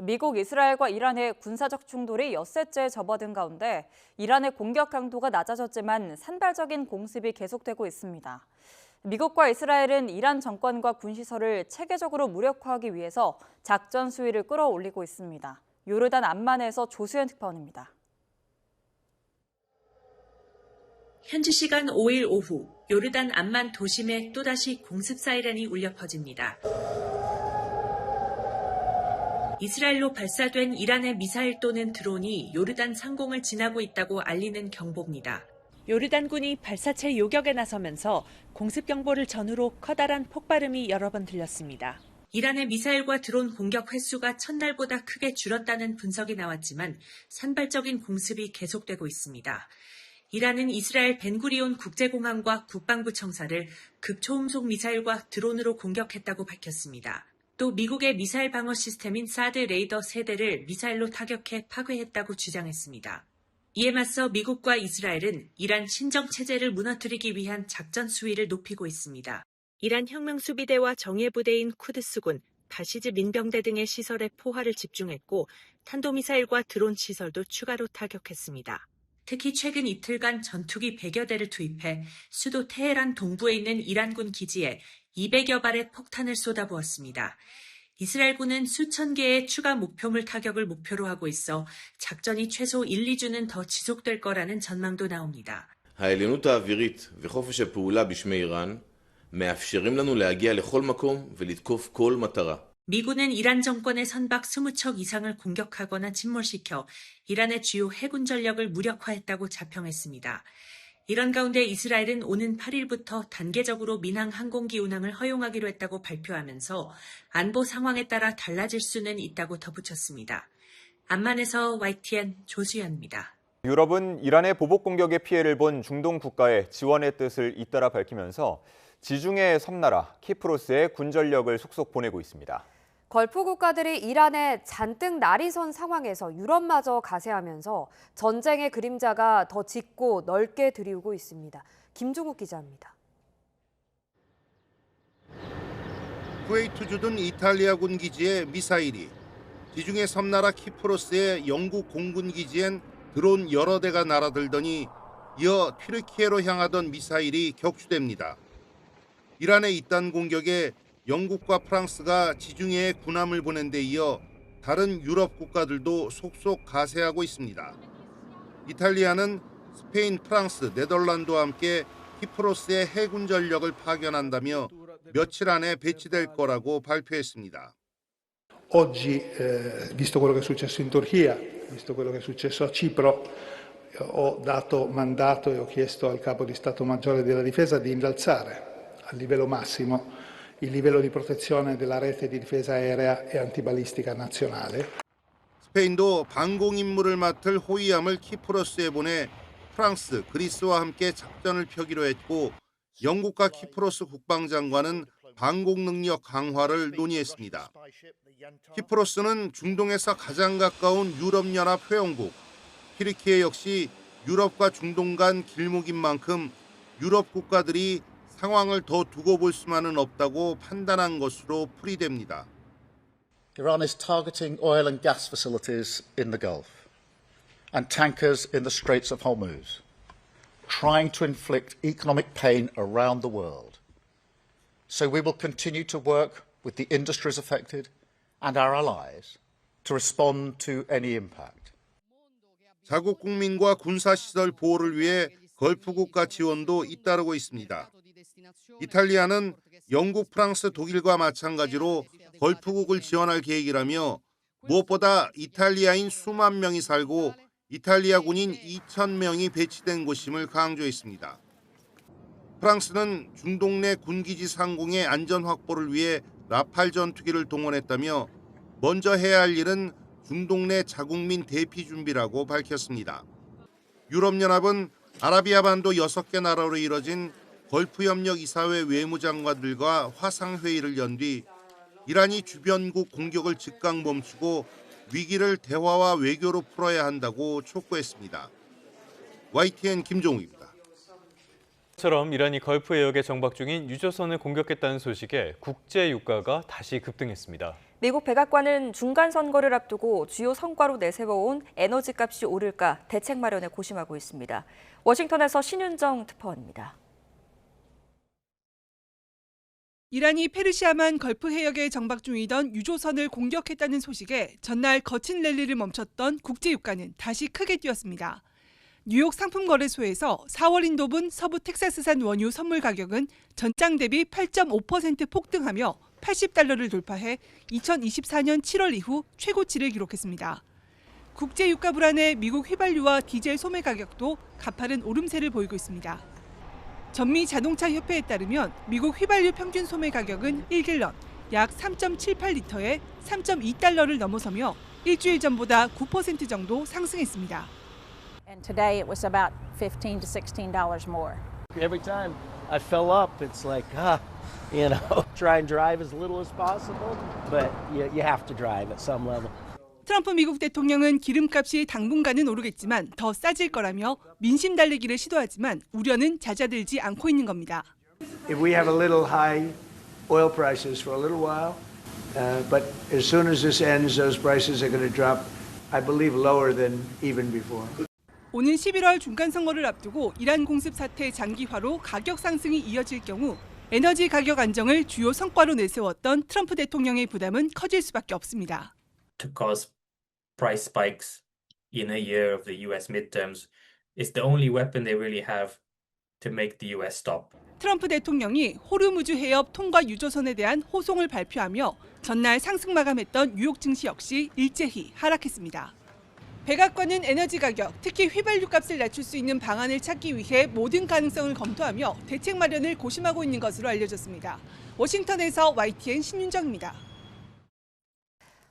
미국, 이스라엘과 이란의 군사적 충돌이 엿새째 접어든 가운데 이란의 공격 강도가 낮아졌지만 산발적인 공습이 계속되고 있습니다. 미국과 이스라엘은 이란 정권과 군시설을 체계적으로 무력화하기 위해서 작전 수위를 끌어올리고 있습니다. 요르단 암만에서 조수연 특파원입니다. 현지 시간 5일 오후 요르단 암만 도심에 또다시 공습 사이렌이 울려 퍼집니다. 이스라엘로 발사된 이란의 미사일 또는 드론이 요르단 상공을 지나고 있다고 알리는 경보입니다. 요르단군이 발사체 요격에 나서면서 공습 경보를 전후로 커다란 폭발음이 여러 번 들렸습니다. 이란의 미사일과 드론 공격 횟수가 첫날보다 크게 줄었다는 분석이 나왔지만 산발적인 공습이 계속되고 있습니다. 이란은 이스라엘 벤구리온 국제공항과 국방부 청사를 극초음속 미사일과 드론으로 공격했다고 밝혔습니다. 또 미국의 미사일 방어 시스템인 사드 레이더 세대를 미사일로 타격해 파괴했다고 주장했습니다. 이에 맞서 미국과 이스라엘은 이란 신정체제를 무너뜨리기 위한 작전 수위를 높이고 있습니다. 이란 혁명수비대와 정예부대인 쿠드스군, 바시즈 민병대 등의 시설에 포화를 집중했고 탄도미사일과 드론 시설도 추가로 타격했습니다. 특히 최근 이틀간 전투기 100여 대를 투입해 수도 테헤란 동부에 있는 이란군 기지에 200여 발의 폭탄을 쏟아부었습니다. 이스라엘군은 수천 개의 추가 목표물 타격을 목표로 하고 있어 작전이 최소 1, 2주는 더 지속될 거라는 전망도 나옵니다. העליונות האווירית וחופש הפעולה בשמי איראן מאפשרים לנו להגיע לכל מקום ולתקוף כל מטרה. 미군은 이란 정권의 선박 20척 이상을 공격하거나 침몰시켜 이란의 주요 해군 전력을 무력화했다고 자평했습니다. 이런 가운데 이스라엘은 오는 8일부터 단계적으로 민항 항공기 운항을 허용하기로 했다고 발표하면서 안보 상황에 따라 달라질 수는 있다고 덧붙였습니다. 암만에서 YTN 조수연입니다. 유럽은 이란의 보복 공격의 피해를 본 중동 국가의 지원의 뜻을 잇따라 밝히면서 지중해 섬나라 키프로스에 군전력을 속속 보내고 있습니다. 걸프 국가들이 이란에 잔뜩 날이 선 상황에서 유럽마저 가세하면서 전쟁의 그림자가 더 짙고 넓게 드리우고 있습니다. 김종욱 기자입니다. 쿠웨이트 주둔 이탈리아군 기지에 미사일이, 지중해 섬나라 키프로스의 영국 공군 기지엔 드론 여러 대가 날아들더니 이어 튀르키예로 향하던 미사일이 격추됩니다. 이란의 이딴 공격에 영국과 프랑스가 지중해에 군함을 보낸 데 이어 다른 유럽 국가들도 속속 가세하고 있습니다. 이탈리아는 스페인, 프랑스, 네덜란드와 함께 키프로스에 해군 전력을 파견한다며 며칠 안에 배치될 거라고 발표했습니다. Oggi, visto quello che è successo in Turchia, visto quello che è successo a Cipro, ho dato mandato e ho chiesto al capo di Stato Maggiore della Difesa di innalzare al livello massimo il livello di protezione della rete di difesa aerea e antibalistica nazionale. 스페인도 방공 임무를 맡을 호위함을 키프로스에 보내 프랑스, 그리스와 함께 작전을 펴기로 했고 영국과 키프로스 국방장관은 방공 능력 강화를 논의했습니다. 키프로스는 중동에서 가장 가까운 유럽연합 회원국, 튀르키예 역시 유럽과 중동 간 길목인 만큼 유럽 국가들이 상황을 더 두고 볼 수만은 없다고 판단한 것으로 풀이됩니다. Iran is targeting oil and gas facilities in the Gulf and tankers in the Straits of Hormuz, trying to inflict economic pain around the world. So we will continue to work with the industries affected and our allies to respond to any impact. 자국 국민과 군사시설 보호를 위해 걸프 국가 지원도 잇따르고 있습니다. 이탈리아는 영국, 프랑스, 독일과 마찬가지로 걸프국을 지원할 계획이라며 무엇보다 이탈리아인 수만 명이 살고 이탈리아 군인 2,000명이 배치된 곳임을 강조했습니다. 프랑스는 중동 내 군기지 상공의 안전 확보를 위해 라팔 전투기를 동원했다며 먼저 해야 할 일은 중동 내 자국민 대피 준비라고 밝혔습니다. 유럽연합은 아라비아 반도 6개 나라로 이뤄진 걸프협력 이사회 외무장관들과 화상회의를 연 뒤 이란이 주변국 공격을 즉각 멈추고 위기를 대화와 외교로 풀어야 한다고 촉구했습니다. YTN 김종욱입니다. 처럼 이란이 걸프 해역에 정박 중인 유조선을 공격했다는 소식에 국제 유가가 다시 급등했습니다. 미국 백악관은 중간 선거를 앞두고 주요 성과로 내세워온 에너지 값이 오를까 대책 마련에 고심하고 있습니다. 워싱턴에서 신윤정 특파원입니다. 이란이 페르시아만 걸프 해역에 정박 중이던 유조선을 공격했다는 소식에 전날 거친 랠리를 멈췄던 국제유가는 다시 크게 뛰었습니다. 뉴욕 상품거래소에서 4월 인도분 서부 텍사스산 원유 선물 가격은 전장 대비 8.5% 폭등하며 $80를 돌파해 2024년 7월 이후 최고치를 기록했습니다. 국제유가 불안에 미국 휘발유와 디젤 소매 가격도 가파른 오름세를 보이고 있습니다. 전미 자동차 협회에 따르면 미국 휘발유 평균 소매 가격은 1갤런 약 3.78리터에 $3.2를 넘어서며 일주일 전보다 9% 정도 상승했습니다. And today it was about $15 to $16 more. Every time I fill up, it's like, try and drive as little as possible, but you have to drive at some level. 트럼프 미국 대통령은 기름값이 당분간은 오르겠지만 더 싸질 거라며 민심 달래기를 시도하지만 우려는 잦아들지 않고 있는 겁니다. If we have a little high oil prices for a little while, but as soon as this ends, those prices are going to drop, I believe, lower than even before. 오는 11월 중간선거를 앞두고 이란 공습 사태 장기화로 가격 상승이 이어질 경우 에너지 가격 안정을 주요 성과로 내세웠던 트럼프 대통령의 부담은 커질 수밖에 없습니다. To cause price spikes in a year of the US midterms is the only weapon they really have to make the US stop. 트럼프 대통령이 호르무즈 해협 통과 유조선에 대한 호송을 발표하며 전날 상승 마감했던 뉴욕 증시 역시 일제히 하락했습니다. 백악관은 에너지 가격, 특히 휘발유 값을 낮출 수 있는 방안을 찾기 위해 모든 가능성을 검토하며 대책 마련을 고심하고 있는 것으로 알려졌습니다. 워싱턴에서 YTN 신윤정입니다.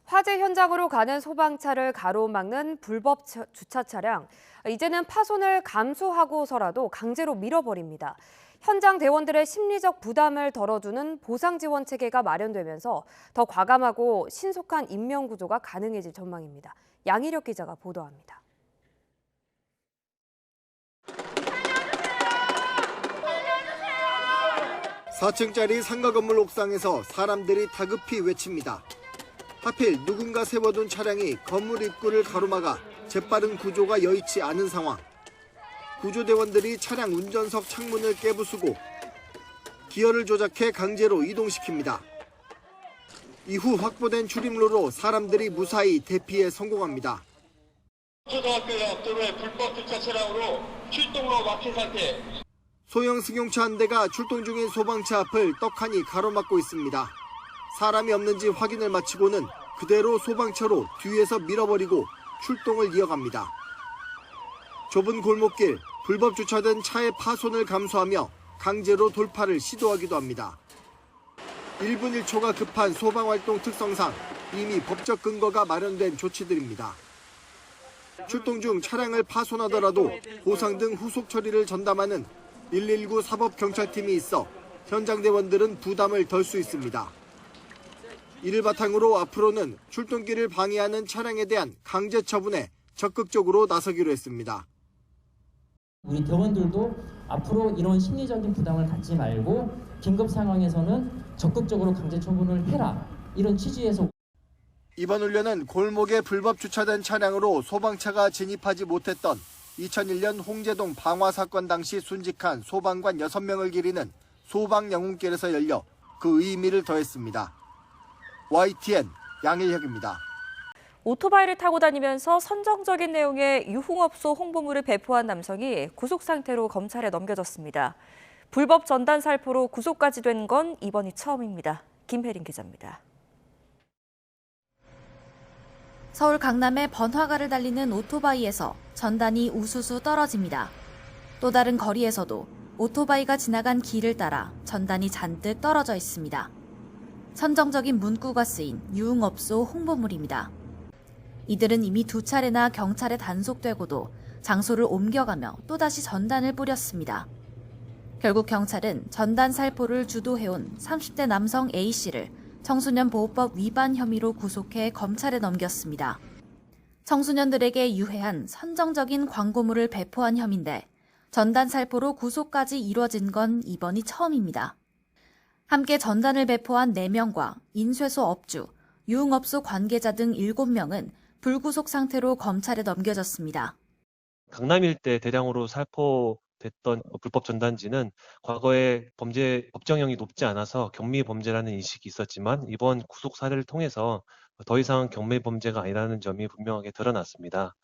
화재 현장으로 가는 소방차를 가로막는 불법 주차 차량. 이제는 파손을 감수하고서라도 강제로 밀어버립니다. 현장 대원들의 심리적 부담을 덜어주는 보상 지원 체계가 마련되면서 더 과감하고 신속한 인명 구조가 가능해질 전망입니다. 양희력 기자가 보도합니다. (4층짜리) 상가 건물 옥상에서 사람들이 다급히 외칩니다. 하필 누군가 세워둔 차량이 건물 입구를 가로막아 재빠른 구조가 여의치 않은 상황. 구조대원들이 차량 운전석 창문을 깨부수고 기어를 조작해 강제로 이동시킵니다. 이후 확보된 출입로로 사람들이 무사히 대피에 성공합니다. 초등학교 앞도로에 불법 주차 차량으로 출동으로 막힌 상태. 소형 승용차 한 대가 출동 중인 소방차 앞을 떡하니 가로막고 있습니다. 사람이 없는지 확인을 마치고는 그대로 소방차로 뒤에서 밀어버리고 출동을 이어갑니다. 좁은 골목길, 불법 주차된 차의 파손을 감수하며 강제로 돌파를 시도하기도 합니다. 1분 1초가 급한 소방활동 특성상 이미 법적 근거가 마련된 조치들입니다. 출동 중 차량을 파손하더라도 보상 등 후속 처리를 전담하는 119 사법경찰팀이 있어 현장 대원들은 부담을 덜 수 있습니다. 이를 바탕으로 앞으로는 출동길을 방해하는 차량에 대한 강제 처분에 적극적으로 나서기로 했습니다. 우리 대원들도 앞으로 이런 심리적인 부담을 갖지 말고 긴급 상황에서는 적극적으로 강제 처분을 해라. 이런 취지에서 이번 훈련은 골목에 불법 주차된 차량으로 소방차가 진입하지 못했던 2001년 홍제동 방화 사건 당시 순직한 소방관 6명을 기리는 소방영웅길에서 열려 그 의미를 더했습니다. YTN 양일혁입니다. 오토바이를 타고 다니면서 선정적인 내용의 유흥업소 홍보물을 배포한 남성이 구속 상태로 검찰에 넘겨졌습니다. 불법 전단 살포로 구속까지 된 건 이번이 처음입니다. 김혜린 기자입니다. 서울 강남의 번화가를 달리는 오토바이에서 전단이 우수수 떨어집니다. 또 다른 거리에서도 오토바이가 지나간 길을 따라 전단이 잔뜩 떨어져 있습니다. 선정적인 문구가 쓰인 유흥업소 홍보물입니다. 이들은 이미 2차례나 경찰에 단속되고도 장소를 옮겨가며 또다시 전단을 뿌렸습니다. 결국 경찰은 전단 살포를 주도해온 30대 남성 A씨를 청소년 보호법 위반 혐의로 구속해 검찰에 넘겼습니다. 청소년들에게 유해한 선정적인 광고물을 배포한 혐의인데 전단 살포로 구속까지 이뤄진 건 이번이 처음입니다. 함께 전단을 배포한 4명과 인쇄소 업주, 유흥업소 관계자 등 7명은 불구속 상태로 검찰에 넘겨졌습니다. 강남 일대 대량으로 살포됐던 불법 전단지는 과거에 범죄 법정형이 높지 않아서 경미 범죄라는 인식이 있었지만 이번 구속 사례를 통해서 더 이상 경미 범죄가 아니라는 점이 분명하게 드러났습니다.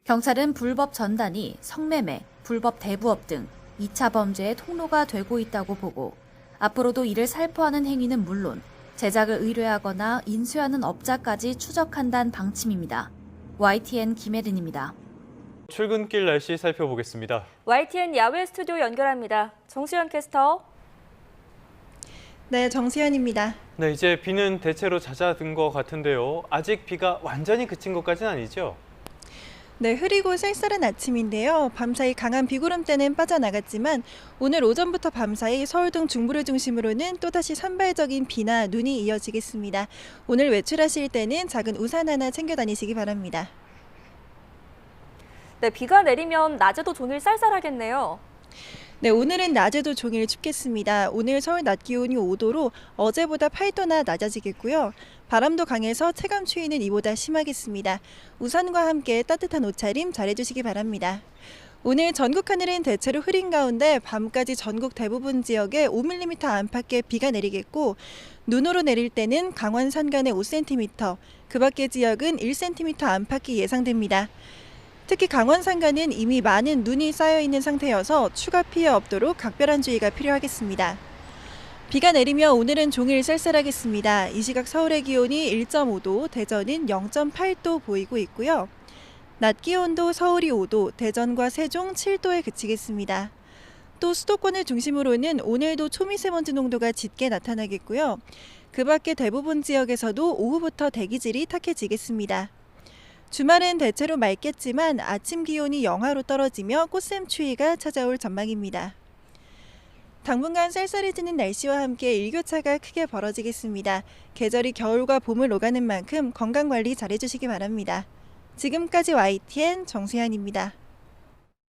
경찰은 불법 전단이 성매매, 불법 대부업 등 2차 범죄의 통로가 되고 있다고 보고 앞으로도 이를 살포하는 행위는 물론 제작을 의뢰하거나 인수하는 업자까지 추적한다는 방침입니다. YTN 김혜린입니다. 출근길 날씨 살펴보겠습니다. YTN 야외 스튜디오 연결합니다. 정수현 캐스터. 네, 정수현입니다. 네, 이제 비는 대체로 잦아든 것 같은데요. 아직 비가 완전히 그친 것까지는 아니죠? 네, 흐리고 쌀쌀한 아침인데요. 밤사이 강한 비구름대는 빠져나갔지만 오늘 오전부터 밤사이 서울 등 중부를 중심으로는 또다시 산발적인 비나 눈이 이어지겠습니다. 오늘 외출하실 때는 작은 우산 하나 챙겨 다니시기 바랍니다. 네, 비가 내리면 낮에도 종일 쌀쌀하겠네요. 네, 오늘은 낮에도 종일 춥겠습니다. 오늘 서울 낮 기온이 5도로 어제보다 8도나 낮아지겠고요. 바람도 강해서 체감 추위는 이보다 심하겠습니다. 우산과 함께 따뜻한 옷차림 잘해주시기 바랍니다. 오늘 전국 하늘은 대체로 흐린 가운데 밤까지 전국 대부분 지역에 5mm 안팎의 비가 내리겠고 눈으로 내릴 때는 강원 산간에 5cm, 그 밖의 지역은 1cm 안팎이 예상됩니다. 특히 강원 산간은 이미 많은 눈이 쌓여있는 상태여서 추가 피해 없도록 각별한 주의가 필요하겠습니다. 비가 내리며 오늘은 종일 쌀쌀하겠습니다. 이 시각 서울의 기온이 1.5도, 대전은 0.8도 보이고 있고요. 낮 기온도 서울이 5도, 대전과 세종 7도에 그치겠습니다. 또 수도권을 중심으로는 오늘도 초미세먼지 농도가 짙게 나타나겠고요. 그 밖에 대부분 지역에서도 오후부터 대기질이 탁해지겠습니다. 주말은 대체로 맑겠지만 아침 기온이 영하로 떨어지며 꽃샘 추위가 찾아올 전망입니다. 당분간 쌀쌀해지는 날씨와 함께 일교차가 크게 벌어지겠습니다. 계절이 겨울과 봄을 오가는 만큼 건강관리 잘해주시기 바랍니다. 지금까지 YTN 정수현입니다.